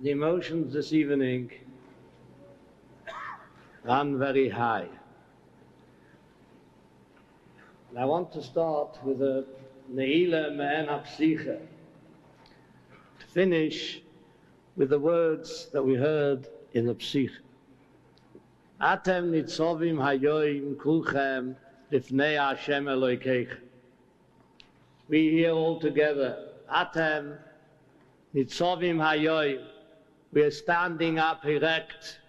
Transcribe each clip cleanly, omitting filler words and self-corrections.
The emotions this evening run very high. And I want to start with a Neila Me'en HaPsicha, to finish with the words that we heard in the Psicha. Atem nitzovim hayoim kulchem lifnei Hashem Elokeichem. We here all together, Atem nitzovim hayoim. We are standing up erect.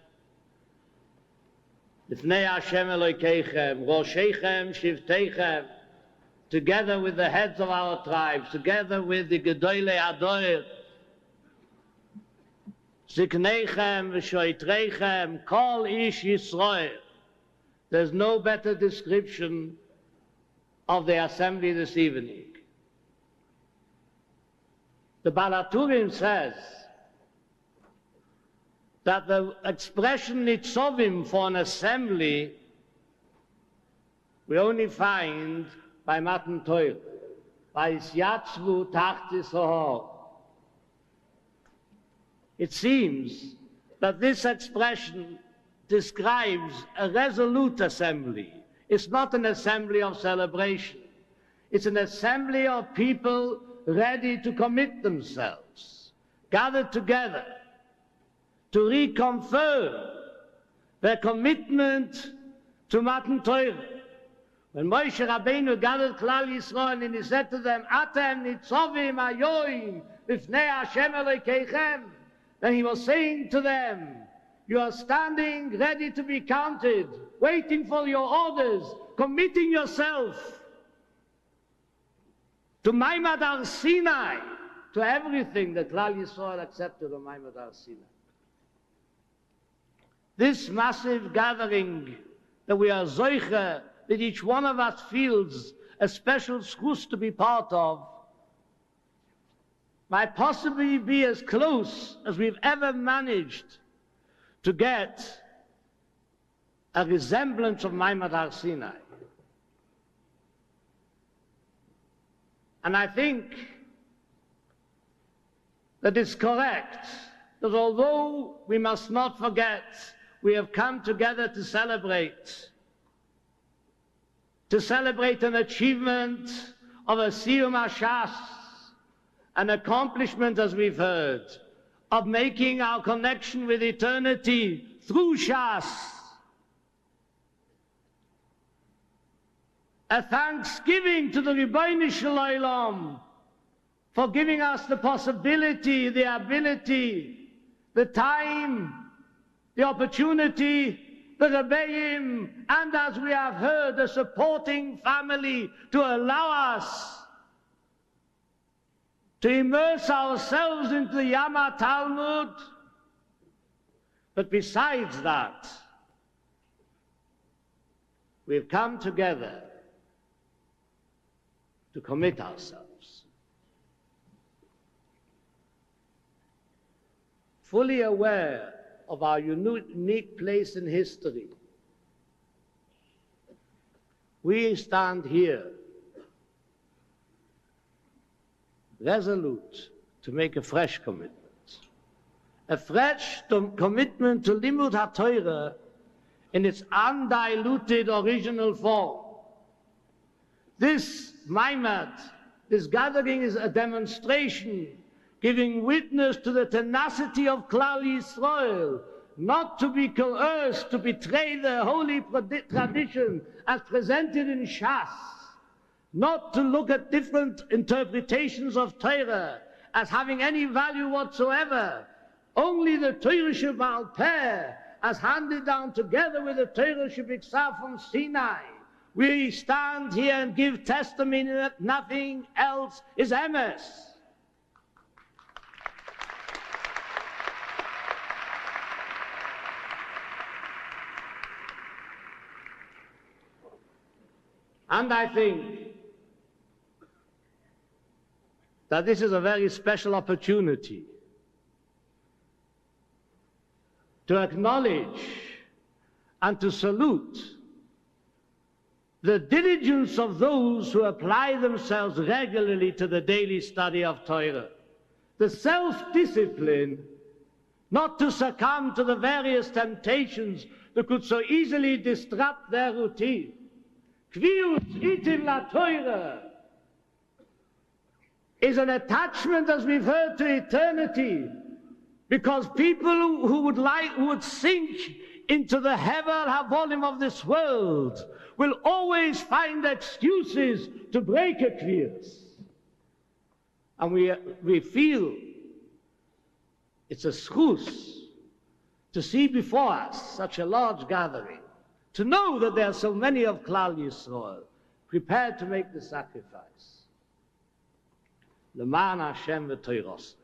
Lifnei Hashem Elokeichem, Rosheichem, Shivteichem, together with the heads of our tribes, together with the Gedolei Adoir, Zikneichem, V'shoitreichem, Kol Ish Yisroel. There's no better description of the assembly this evening. The Balaturim says that the expression nitzovim for an assembly we only find by Matan Torah, by Isyatzvu Tachtis Ohor. It seems that this expression describes a resolute assembly. It's not an assembly of celebration. It's an assembly of people ready to commit themselves, gathered together to reconfirm their commitment to Matan Torah. When Moshe Rabbeinu gathered Klal Yisroel and he said to them, Atem nitzovim hayoim lifnei Hashem Elokeichem, then he was saying to them, you are standing ready to be counted, waiting for your orders, committing yourself to Maimad Har Sinai, to everything that Klal Yisroel accepted on Maimad Har Sinai. This massive gathering that we are zoiche, that each one of us feels a special schus to be part of, might possibly be as close as we've ever managed to get a resemblance of Maimad Har Sinai. And I think that it's correct that although we must not forget we have come together to celebrate an achievement of a Siyum HaShas, an accomplishment, as we've heard, of making our connection with eternity through Shas, a thanksgiving to the Ribono Shel Olam for giving us the possibility, the ability, the time, the opportunity, the Rebbeim, and as we have heard, a supporting family to allow us to immerse ourselves into the Yama Talmud. But besides that, we've come together to commit ourselves, fully aware of our unique place in history. We stand here resolute to make a fresh commitment, commitment to Limud HaTorah in its undiluted original form. This Maimad, this gathering, is a demonstration giving witness to the tenacity of Klal Yisroel, not to be coerced to betray the holy tradition as presented in Shas, not to look at different interpretations of Torah as having any value whatsoever, only the Torah Shebaal Peh as handed down together with the Torah Shebiksa from Sinai. We stand here and give testimony that nothing else is emes. And I think that this is a very special opportunity to acknowledge and to salute the diligence of those who apply themselves regularly to the daily study of Torah, the self-discipline not to succumb to the various temptations that could so easily disrupt their routine. Kvius itim la Torah is an attachment, as we've heard, to eternity, because people who would sink into the hevel havolim of this world will always find excuses to break a kvius. And we feel it's a schus to see before us such a large gathering, to know that there are so many of Klal Yisroel prepared to make the sacrifice. L'man Hashem v'toirosrei.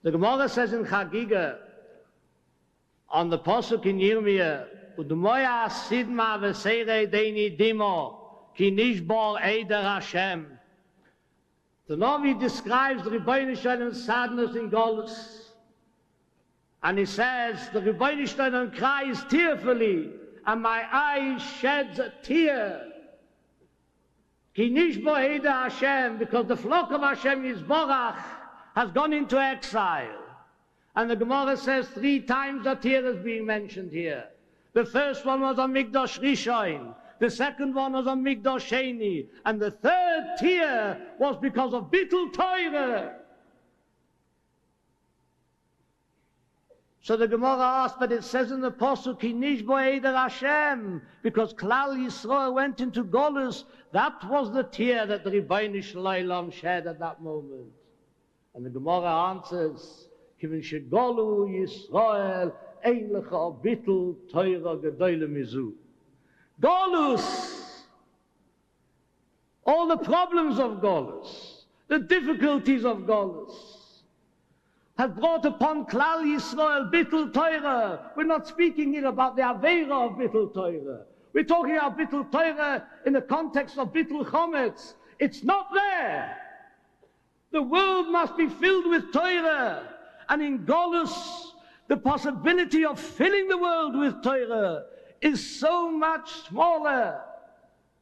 The Gemara says in Chagiga, on the Pasuk in Yirmiyah, U'd'moya sidma v'seirei deini dimo, ki nishbor eider Hashem. The Navi describes the Rebbeinu Shalom's sadness in Golus. And he says, the Rebbeinu Shalom cries tearfully, and my eye sheds a tear. Ki nishbo eider Hashem, because the flock of Hashem Yisborach has gone into exile. And the Gemara says 3 times the tear is being mentioned here. The first one was on Mikdash Rishon, the second one was on Mikdash Sheni, and the third tear was because of Bittul Torah. So the Gemara asked, but it says in the Pasuk, Ki nishbo eider Hashem, because Klal Yisroel went into Golus. That was the tear that the Rebbeinu Shalom shed at that moment. And the Gemara answers, Kivin shegolu Yisroel ein lecha bittul Torah gedoyle mizu. Golus, all the problems of Golus, the difficulties of Golus, have brought upon Klal Yisroel bittul Torah. We're not speaking here about the Aveira of bittul Torah. We're talking about bittul Torah in the context of bittul Chometz. It's not there. The world must be filled with Torah. And in Golus, the possibility of filling the world with Torah is so much smaller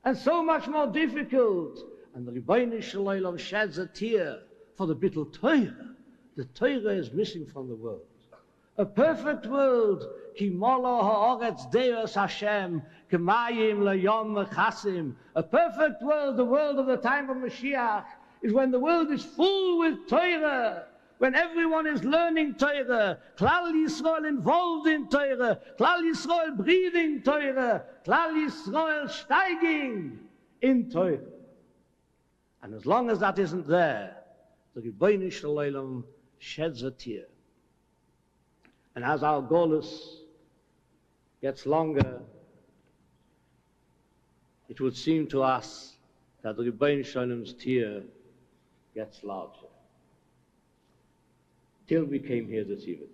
and so much more difficult. And the Rebbeinu Shalom sheds a tear for the bittul Torah. The Torah is missing from the world. A perfect world, ki molo ha'oretz deus Hashem, k'mayim la'yom mechasim. A perfect world, the world of the time of Mashiach, is when the world is full with Torah, when everyone is learning Torah, Klal Yisroel involved in Torah, Klal Yisroel breathing Torah, Klal Yisroel steiging in Torah. And as long as that isn't there, the Rebbeinu Shalom sheds a tear. And as our Golus gets longer, it would seem to us that the Rebbeinu Shalom's tear gets larger. Till we came here this evening.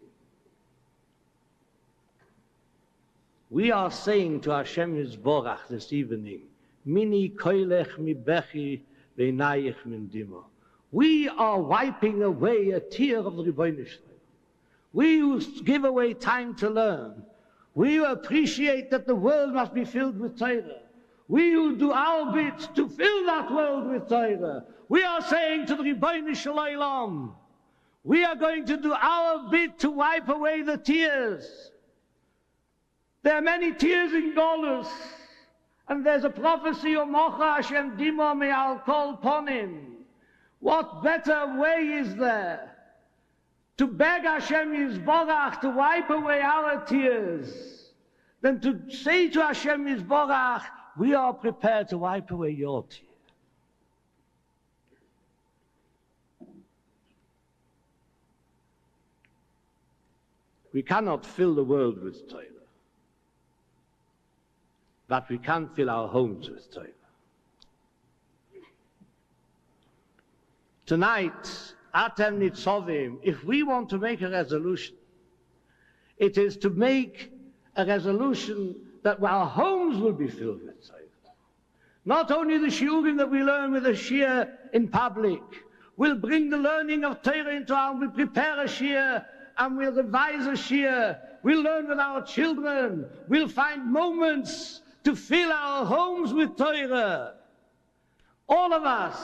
We are saying to Hashem Yisborach this evening, Mini koilech mi bechi veinayich min dimo. We are wiping away a tear of the Rebbeinu Shalom. We who give away time to learn. We who appreciate that the world must be filled with Torah. We who do our bit to fill that world with Torah. We are saying to the Rebbeinu Shalom, we are going to do our bit to wipe away the tears. There are many tears in Golus, and there's a prophecy of Mocha Hashem Dimo Me'al Kol Ponim. What better way is there to beg Hashem Yisborach to wipe away our tears than to say to Hashem Yisborach, we are prepared to wipe away your tears. We cannot fill the world with Torah, but we can fill our homes with Torah. Tonight, Atem Nitzovim, if we want to make a resolution, it is to make a resolution that our homes will be filled with Torah. Not only the shiurim that we learn with a shir in public, we'll bring the learning of Torah into our, we'll prepare a shir and we'll revise a shir, we'll learn with our children, we'll find moments to fill our homes with Torah. All of us,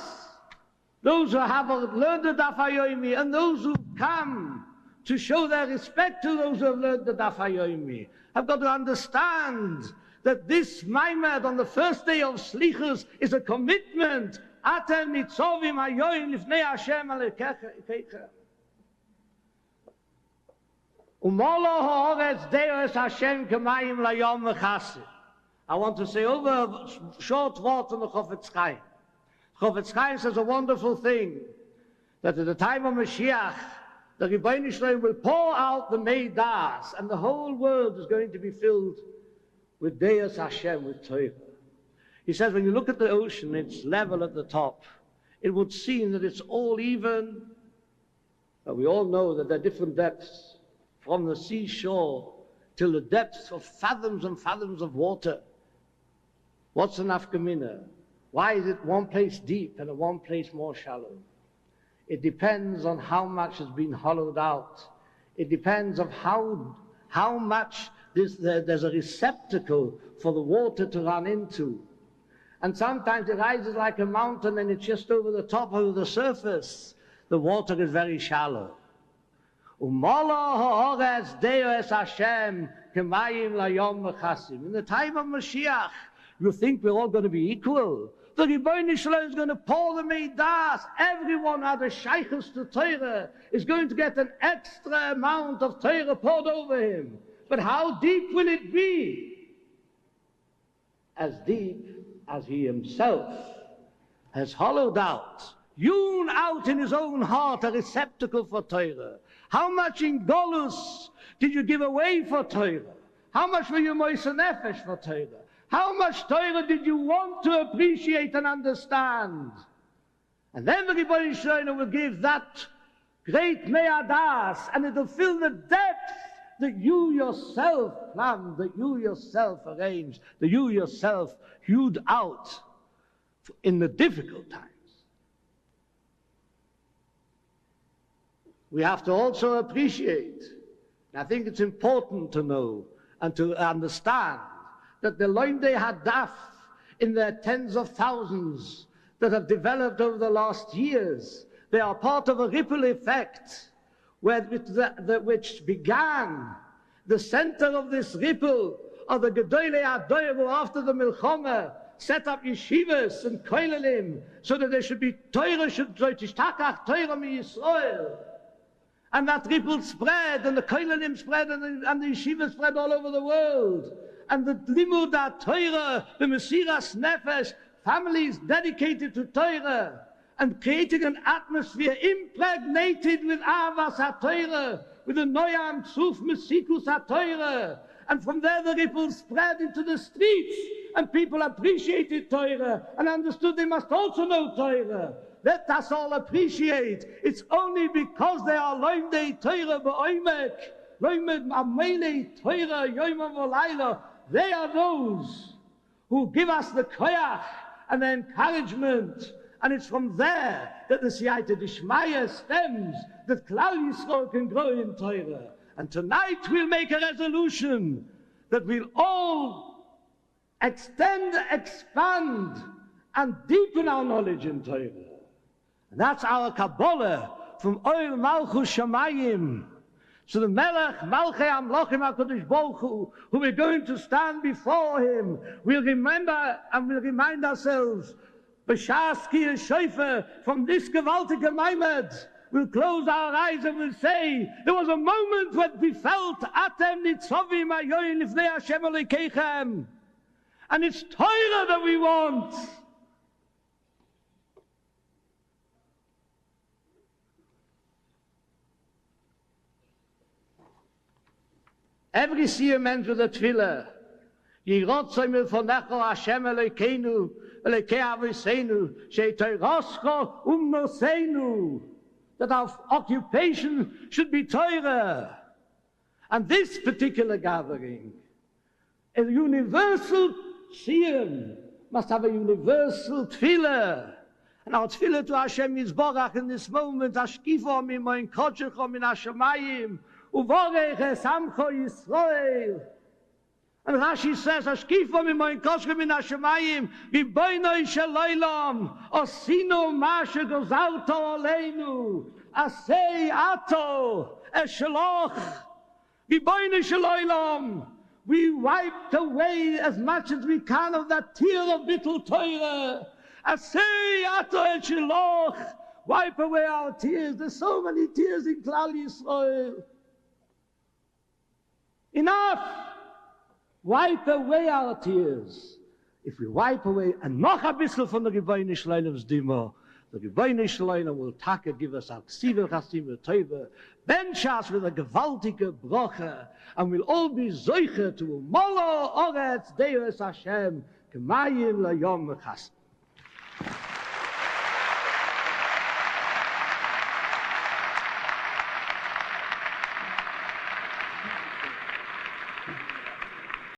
those who have learned the Daf HaYomi, and those who come to show their respect to those who have learned the Daf HaYomi, have got to understand that this Maimed on the first day of Slichus is a commitment. Atem nitzovim hayoim lifnei Hashem alekeichem. Umolo ha'oretz deos Hashem k'mayim layom v'chasim. I want to say over a short word on the Chofetz Chaim. Chofetz Chaim says a wonderful thing, that at the time of Mashiach, the Rebbeinu Shalom will pour out the Meidas, and the whole world is going to be filled with Deus Hashem, with Torah. He says when you look at the ocean, it's level at the top. It would seem that it's all even, but we all know that there are different depths, from the seashore till the depths of fathoms and fathoms of water. What's an nafkamina? Why is it one place deep and at one place more shallow? It depends on how much has been hollowed out. It depends on how much there's a receptacle for the water to run into. And sometimes it rises like a mountain and it's just over the top, over the surface. The water is very shallow. In the time of Mashiach, you think we're all going to be equal? The Rebbeinu Shalom is going to pour the Meidas. Everyone who had a shaykhus to Torah is going to get an extra amount of Torah poured over him. But how deep will it be? As deep as he himself has hollowed out, hewn out in his own heart a receptacle for Torah. How much in Golus did you give away for Torah? How much were you moise nefesh for Torah? How much Torah did you want to appreciate and understand? And then the Rebbeinu Shalom will give that great me'adas, and it will fill the depth that you yourself planned, that you yourself arranged, that you yourself hewed out in the difficult times. We have to also appreciate, and I think it's important to know and to understand, that the Loimdei Hadaf, in their tens of thousands that have developed over the last years, they are part of a ripple effect which began. The center of this ripple of the Gedolei Adoyru after the Milchama set up yeshivas and koilelim so that there should be Torah, should tishtachach Torah mi Yisroel. And that ripple spread, and the koilelim spread, and the yeshivas spread all over the world. And the limud Torah, the Mesiras Nefesh, families dedicated to Torah, and creating an atmosphere impregnated with Avas HaTorah, with the Noyam Tzuf Mesikus HaTorah. And from there the ripple spread into the streets, and people appreciated Torah, and understood they must also know Torah. Let us all appreciate. It's only because they are Loimdei Torah B'oimek, Loimed Amelei Torah Yomi V'Layla. They are those who give us the koyach and the encouragement, and it's from there that the Siyata Dishmaya stems, that Klal Yisroel can grow in Torah. And tonight we'll make a resolution that we'll all extend, expand, and deepen our knowledge in Torah. And that's our Kabbalah from Oil Malchus Shamayim. So the Melech, Malchei Amlochim HaKadosh Baruch Hu, who we're going to stand before him, we'll remember and we'll remind ourselves, B'shas ki shofar, from this gewaltige Maimed, we'll close our eyes and we'll say, there was a moment when we felt, Atem nitzovim hayoim lifnei Hashem alekeichem. And it's Torah that we want. Every Siyum ends with a tefillah. Yirotzai milfonecho Hashem Elokeinu, Elokei Aviseinu, she'toiroscho umnoseinu. That our occupation should be Torah. And this particular gathering, a universal Siyum, must have a universal tefillah. And our tefillah to Hashem Yisborach in this moment, Ashkifo mimoin kodshecho min hashamayim, Uvorech esamcho Yisroel. And Rashi says, Ashkifa mimoin koshke min hashemayim, viboinoi sheloilam, osinu mashe gozalto aleinu, asei ato, eshloch, viboinoi sheloilam. We wiped away as much as we can of that tear of bittul Torah. Asei ato eshloch. Wipe away our tears. There's so many tears in Klal Yisroel. Enough! Wipe away our tears. If we wipe away and noch a bissel von der Gebeine Schleilem's Dimmer, the Gebeine Schleilem will take give us our Ksivel Chasim Teuve, benchas with a gewaltige Broche, and we'll all be Zeuche to Molo Oretz Deus Hashem, Gemayim La Yom HaShas.